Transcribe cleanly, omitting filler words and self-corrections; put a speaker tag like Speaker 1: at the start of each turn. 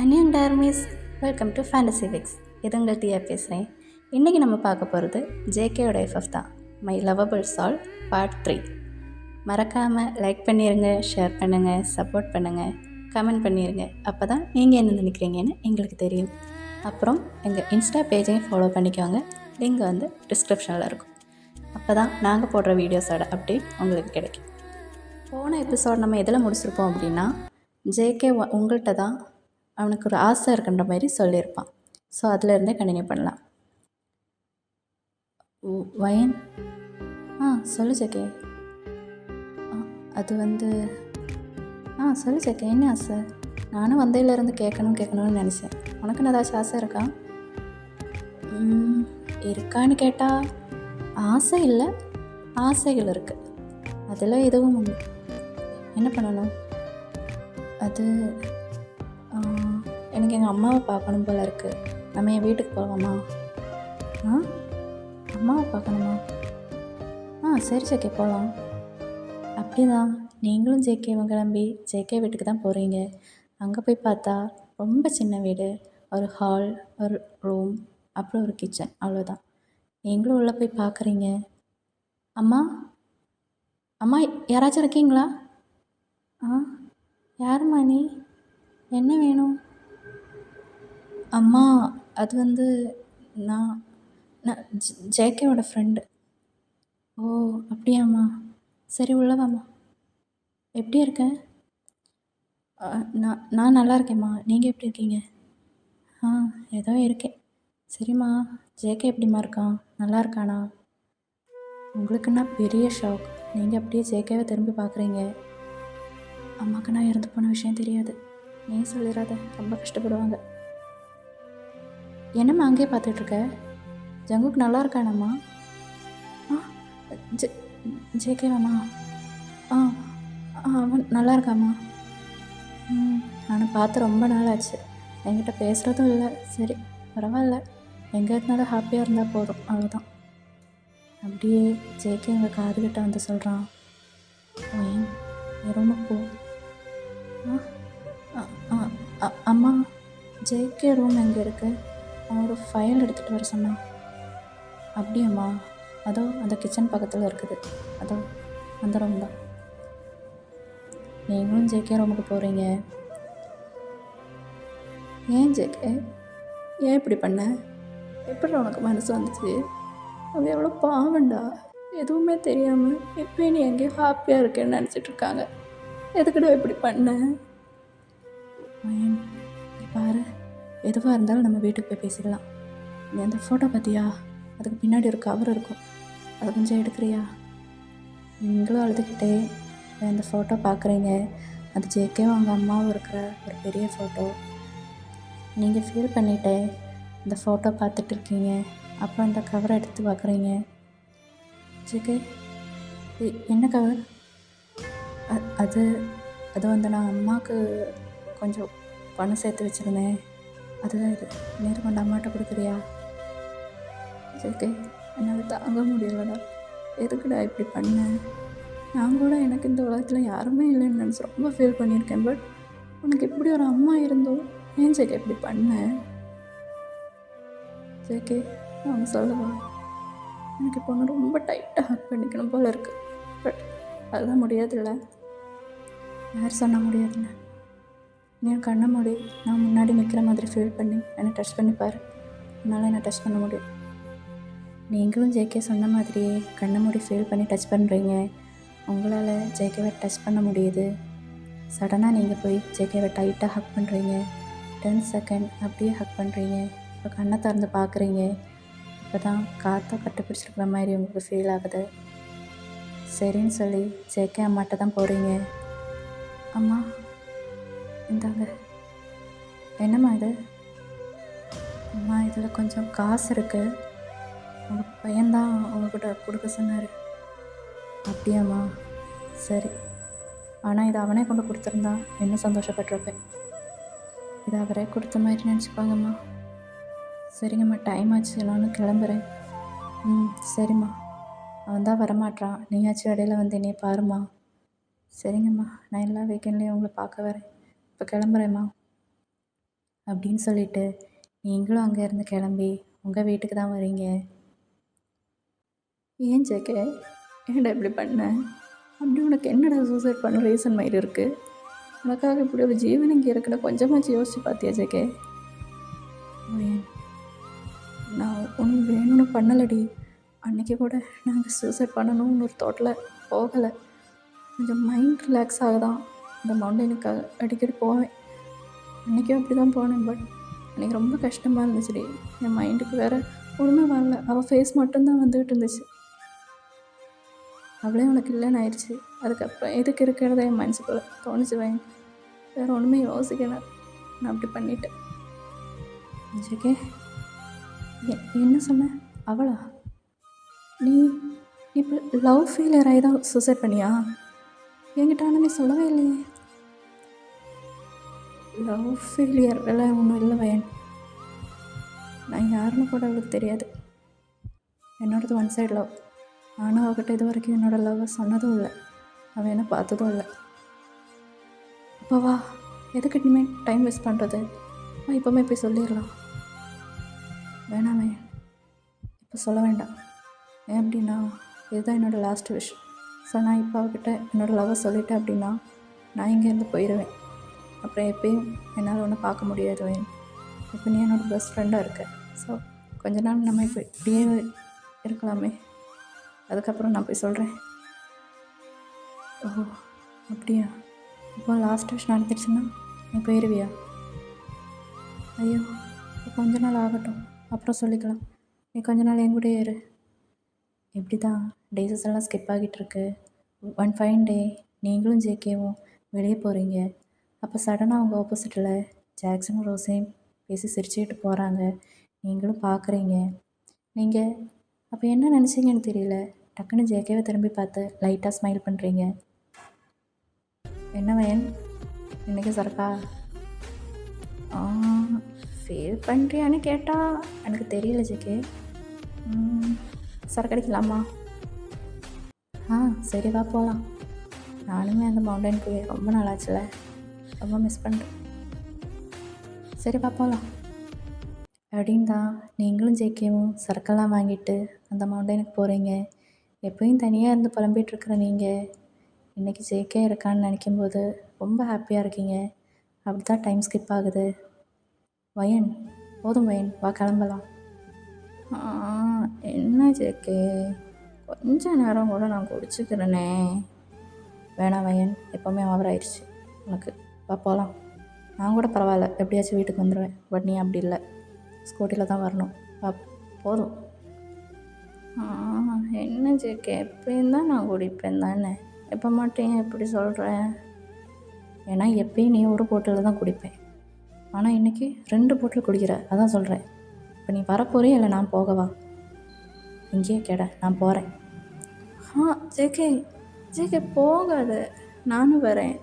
Speaker 1: Anniyan டார்மிஸ், welcome to fantasy Vicks. இது உங்கள் டிஆ பேசுகிறேன். இன்றைக்கி நம்ம பார்க்க போகிறது ஜேகேயோட எஃப்எஃப் தான், மை லவபிள் சால் பார்ட் 3. மறக்காமல் லைக் பண்ணிடுங்க, ஷேர் பண்ணுங்கள், சப்போர்ட் பண்ணுங்கள், கமெண்ட் பண்ணிடுங்க. அப்போ தான் நீங்கள் என்ன நினைக்கிறீங்கன்னு எங்களுக்கு தெரியும். அப்புறம் எங்கள் இன்ஸ்டா பேஜையும் ஃபாலோ பண்ணிக்கோங்க, லிங்க் வந்து டிஸ்கிரிப்ஷனில் இருக்கும். அப்போ தான் நாங்கள் போடுற வீடியோஸோட அப்டேட் உங்களுக்கு கிடைக்கும். போன எபிசோட் நம்ம எதில் முடிச்சிருப்போம் அப்படின்னா, ஜேகே உங்கள்கிட்ட தான் அவனுக்கு ஒரு ஆசை இருக்குன்ற மாதிரி சொல்லியிருப்பான். ஸோ அதிலேருந்தே கண்டினியூ பண்ணலாம். வயன் சொல்லு ஜேகே. அது வந்து சொல்லு ஜேகே, என்ன ஆசை? நானும் வந்தையிலேருந்து கேட்கணும்னு நினச்சேன். உனக்குன்னு ஏதாச்சும் ஆசை இருக்கா? இருக்கான்னு கேட்டால் ஆசை இல்லை, ஆசைகள் இருக்குது. அதில் எதுவும் என்ன பண்ணணும்? அது எனக்கு எங்கள் அம்மாவை பார்க்கணும் போல் இருக்குது. நம்ம என் வீட்டுக்கு போகலாமா? அம்மாவை பார்க்கணுமா? சரி ஜேகே, போகலாம். அப்படிதான், நீங்களும் ஜேகேவும் கிளம்பி ஜேகே வீட்டுக்கு தான் போகிறீங்க. அங்கே போய் பார்த்தா ரொம்ப சின்ன வீடு, ஒரு ஹால், ஒரு ரூம், அப்புறம் ஒரு கிச்சன், அவ்வளோதான். நீங்களும் உள்ளே போய் பார்க்குறீங்க. அம்மா யாராச்சும் இருக்கீங்களா? யாரும்மா நீ? என்ன வேணும்? அம்மா, அது வந்து நான் ஜேகேவோட ஃப்ரெண்டு. ஓ அப்படியாம்மா? சரி உள்ளவாம்மா. எப்படி இருக்க? நான் நல்லா இருக்கேம்மா. நீங்கள் எப்படி இருக்கீங்க? ஏதோ இருக்கேன். சரிம்மா, ஜேகே எப்படிம்மா இருக்கான்? நல்லா இருக்கானா? உங்களுக்குன்னா பெரிய ஷாக். நீங்கள் அப்படியே ஜேகேவை திரும்பி பார்க்குறீங்க. அம்மாவுக்கு நான் இறந்து போன விஷயம் தெரியாது. நீ சொல்லிடாத, ரொம்ப கஷ்டப்படுவாங்க. என்னம்மா அங்கேயே பார்த்துட்ருக்க? ஜங்குக்கு நல்லா இருக்கானம்மா? ஜேகேவாம்மா? அவன் நல்லா இருக்காம்மா. நானும் பார்த்து ரொம்ப நாள் ஆச்சு. என்கிட்ட பேசுகிறதும் இல்லை. சரி, பரவாயில்ல, எங்கே இருந்தாலும் ஹாப்பியாக இருந்தால் போதும், அவ்வளோதான். அப்படியே ஜேகே எங்கள் காதுகிட்ட வந்து சொல்கிறான், ரூமுக்கு போ. அம்மா, ஜேகே ரூம் எங்கே இருக்குது? அவன் ஒரு ஃபைல் எடுத்துகிட்டு வர சொன்னான். அப்படியாம்மா? அதோ அந்த கிச்சன் பக்கத்தில் இருக்குது, அதோ அந்த ரூம் தான். நீங்களும் ஜேகே ரூமுக்கு போகிறீங்க. ஏன் ஜேகே, ஏன் இப்படி பண்ண? எப்படி உனக்கு மனசு வந்துச்சு? அவங்க எவ்வளோ பாவண்டா, எதுவுமே தெரியாமல் இப்போ நீ எங்கேயோ ஹாப்பியாக இருக்கேன்னு நினச்சிட்ருக்காங்க. எதுக்குடா இப்படி பண்ண? பாரு, எதுவாக இருந்தாலும் நம்ம வீட்டுக்கு போய் பேசிடலாம். நீ அந்த ஃபோட்டோ பார்த்தியா? அதுக்கு பின்னாடி ஒரு கவர் இருக்கும், அதை கொஞ்சம் எடுக்கிறியா? நீங்களும் அழுதுகிட்டே அந்த ஃபோட்டோ பார்க்குறீங்க. அது ஜேகேவும் அவங்க அம்மாவும் இருக்கிற ஒரு பெரிய ஃபோட்டோ. நீங்கள் ஃபீல் பண்ணிட்டே இந்த ஃபோட்டோ பார்த்துட்டு இருக்கீங்க. அப்புறம் அந்த கவரை எடுத்து பார்க்குறீங்க. ஜேகே, என்ன கவர்? அது வந்து நான் அம்மாவுக்கு கொஞ்சம் பணம் சேர்த்து வச்சுருந்தேன். அதுதான் இது. நேரம் கொண்டு அம்மாட்ட கொடுக்குறியா? ஜேகே, என்னால் தாங்க முடியலடா. எதுக்குடா இப்படி பண்ணேன்? நான் கூட எனக்கு இந்த உலகத்தில் யாருமே இல்லைன்னு நினச்சி ரொம்ப ஃபீல் பண்ணியிருக்கேன். பட் உனக்கு இப்படி ஒரு அம்மா இருந்தோம், ஏன் ஜேகே இப்படி பண்ணேன்? ஜேகே, நான் சொல்லவா? எனக்கு இப்போ ஒன்று ரொம்ப டைட்டாக ஹக் பண்ணிக்கணும் போல் இருக்குது. பட் அதுதான் முடியாதுல்ல. யார் சொன்னால் முடியாதுல்ல? நீ கண்ணை மூடி நான் முன்னாடி நிற்கிற மாதிரி ஃபீல் பண்ணி என்னை டச் பண்ணி பாரு. என்னால் என்னை டச் பண்ண முடியும். நீங்களும் ஜேகே சொன்ன மாதிரியே கண்ணை மூடி ஃபீல் பண்ணி டச் பண்ணுறீங்க. உங்களால் ஜேகேவை டச் பண்ண முடியுது. சடனாக நீங்கள் போய் ஜேகேவை டைட்டாக ஹக் பண்ணுறீங்க. 10 செகண்ட் அப்படியே ஹக் பண்ணுறீங்க. இப்போ கண்ணை திறந்து பார்க்குறீங்க. இப்போ தான் காற்றை கட்டுப்பிடிச்சிருக்கிற மாதிரி உங்களுக்கு ஃபீல் ஆகுது. சரின்னு சொல்லி ஜேகே அம்மாட்ட தான் போகிறீங்க. அம்மா, இந்தாங்க. என்னம்மா இது? அம்மா, இதில் கொஞ்சம் காசு இருக்குது. உங்கள் பையன்தான் உங்கள்கிட்ட கொடுக்க சொன்னார். அப்படியாம்மா? சரி, ஆனால் இதை அவனே கொண்டு கொடுத்துருந்தா இன்னும் சந்தோஷப்பட்டிருப்பேன். இதை அவரே கொடுத்த மாதிரி நினச்சிப்பாங்கம்மா. சரிங்கம்மா, டைம் ஆச்சு, நானும் கிளம்புறேன். சரிம்மா. அவன் தான் வரமாட்டான், நீயாச்சும் இடையில வந்து என்னைய பாரும்மா. சரிங்கம்மா, நான் எல்லா வீக்கெண்ட்லேயும் உங்களை பார்க்க வரேன். இப்போ கிளம்புறேம்மா. அப்படின்னு சொல்லிட்டு நீங்களும் அங்கேருந்து கிளம்பி உங்கள் வீட்டுக்கு தான் வரீங்க. ஏன் ஜேகே, ஏன்டா இப்படி பண்ண? அப்படி உனக்கு என்னடா சூசைட் பண்ண ரீசன் மாதிரி இருக்குது? உனக்காக இப்படி ஒரு ஜீவன் இங்கே இருக்குன்னு கொஞ்சமாச்சு யோசிச்சு பார்த்தியா ஜேகே? நான் ஒன்றும் வேணும்னு பண்ணலடி. அன்றைக்கி கூட நாங்கள் சூசைட் பண்ணணும்னு ஒரு தாட்டில் போகலை. கொஞ்சம் மைண்ட் ரிலாக்ஸ் ஆகுதான் இந்த மவுண்டனுக்காக அடிக்கடி போவேன். அன்றைக்கும் அப்படி தான் போனேன். பட் அன்றைக்கி ரொம்ப கஷ்டமாக இருந்துச்சுடி. என் மைண்டுக்கு வேறு ஒன்றுமே வரல. அவள் ஃபேஸ் மட்டும்தான் வந்துகிட்டு இருந்துச்சு. அவளே உனக்கு இல்லைன்னு ஆயிடுச்சு. அதுக்கப்புறம் எதுக்கு இருக்கிறத என் மனசுக்குள்ளே தோணுச்சு வைன். வேறு ஒன்றுமே யோசிக்கல. நான் அப்படி பண்ணிட்டேன். ஜேகே, என்ன சொன்ன? அவளா? நீ இப்போ லவ் ஃபெயிலியர் ஆகி தான் சூசைட் பண்ணியா? என்கிட்ட ஆனால் நீ சொல்லவே இல்லையே. லவ் ஃபெயிலியர் எல்லாம் ஒன்றும் இல்லை வயன். நான் யாருன்னு கூட அவளுக்கு தெரியாது. என்னோடது ஒன் சைடு லவ். நானும் அவகிட்ட இது வரைக்கும் என்னோடய லவ்வை சொன்னதும் இல்லை. அவன் என்ன பார்த்ததும் இல்லை. அப்போ வா, எதுக்கு இனிமேல் டைம் வேஸ்ட் பண்ணுறது? இப்போவுமே போய் சொல்லிடலாம். வேணாமே, இப்போ சொல்ல வேண்டாம். ஏன் அப்படின்னா இதுதான் என்னோடய லாஸ்ட் விஷ். ஸோ நான் இப்போ அவகிட்ட என்னோடய லவ்வை சொல்லிட்டேன் அப்படின்னா நான் இங்கேருந்து போயிடுவேன். அப்புறம் எப்பயும் என்னால் ஒன்றும் பார்க்க முடியாது வேணும். இப்போ நீ என்னோடய பெஸ்ட் ஃப்ரெண்டாக இருக்க. ஸோ கொஞ்ச நாள் நம்ம இப்போ இப்படியே இருக்கலாமே. அதுக்கப்புறம் நான் போய் சொல்கிறேன். ஓ அப்படியா? இப்போ லாஸ்ட் விஷ் நடந்துடுச்சுன்னா நீ போயிடுவியா? ஐயோ, கொஞ்ச நாள் ஆகட்டும், அப்புறம் சொல்லிக்கலாம். நீ கொஞ்ச நாள் என் கூட ஏறு. இப்படி தான் டேஸஸ் எல்லாம் ஸ்கிப் ஆகிட்டுருக்கு. ஒன் ஃபைன் டே நீங்களும் ஜேகேவும் வெளியே போகிறீங்க. அப்போ சடனாக அவங்க ஆப்போசிட்டில் ஜாக்சனும் ரோஸையும் பேசி சிரிச்சுக்கிட்டு போகிறாங்க. நீங்களும் பார்க்குறீங்க. நீங்கள் அப்போ என்ன நினச்சிங்கன்னு தெரியல. டக்குன்னு ஜேகேவை திரும்பி பார்த்து லைட்டாக ஸ்மைல் பண்ணுறீங்க. என்ன வயன், இன்றைக்கி சரக்கா? ஃபீல் பண்ணுறியான்னு கேட்டால் எனக்கு தெரியல ஜேகே. சரக்கு அடிக்கலாமா? சரி வா போகலாம். நானுமே அந்த மவுண்டன் போய் ரொம்ப நாளாச்சுல, ரொம்ப மிஸ் பண்ணுறேன். சரி வா போகலாம் அப்படின்னு தான் நீங்களும் ஜேகேவும் சரக்கெல்லாம் வாங்கிட்டு அந்த மவுண்டனுக்கு போகிறீங்க. எப்பயும் தனியாக இருந்து புலம்பிகிட்ருக்குற நீங்கள் இன்றைக்கி ஜேகே இருக்கான்னு நினைக்கும்போது ரொம்ப ஹாப்பியாக இருக்கீங்க. அப்படி தான் டைம் ஸ்கிப் ஆகுது. வயன், போதும் வயன், வா கிளம்பலாம். என்ன ஜேகே, கொஞ்ச நேரம் கூட நான் குடிச்சுக்கிறேனே. வேணாம் வயன், எப்போவுமே ஓவர் ஆயிடுச்சு உனக்கு. வா போகலாம். நான் கூட பரவாயில்ல, எப்படியாச்சும் வீட்டுக்கு வந்துடுவேன். பட் நீ அப்படி இல்லை, ஸ்கூட்டியில் தான் வரணும். வா போதும். என்ன ஜேகே, எப்பயும் தான் நான் குடிப்பேன் தானே, எப்போ மட்டும் எப்படி சொல்கிறேன்? ஏன்னா எப்பயும் நீ ஒரு போட்டில் தான் குடிப்பேன். ஆனால் இன்றைக்கி 2 போட்டில் குடிக்கிற, அதான் சொல்கிறேன். இப்போ நீ வரப்போறியா இல்லை நான் போகவா? இங்கேயே கேட, நான் போகிறேன். ஜேகே ஜேகே போகாத, நானும் வரேன்.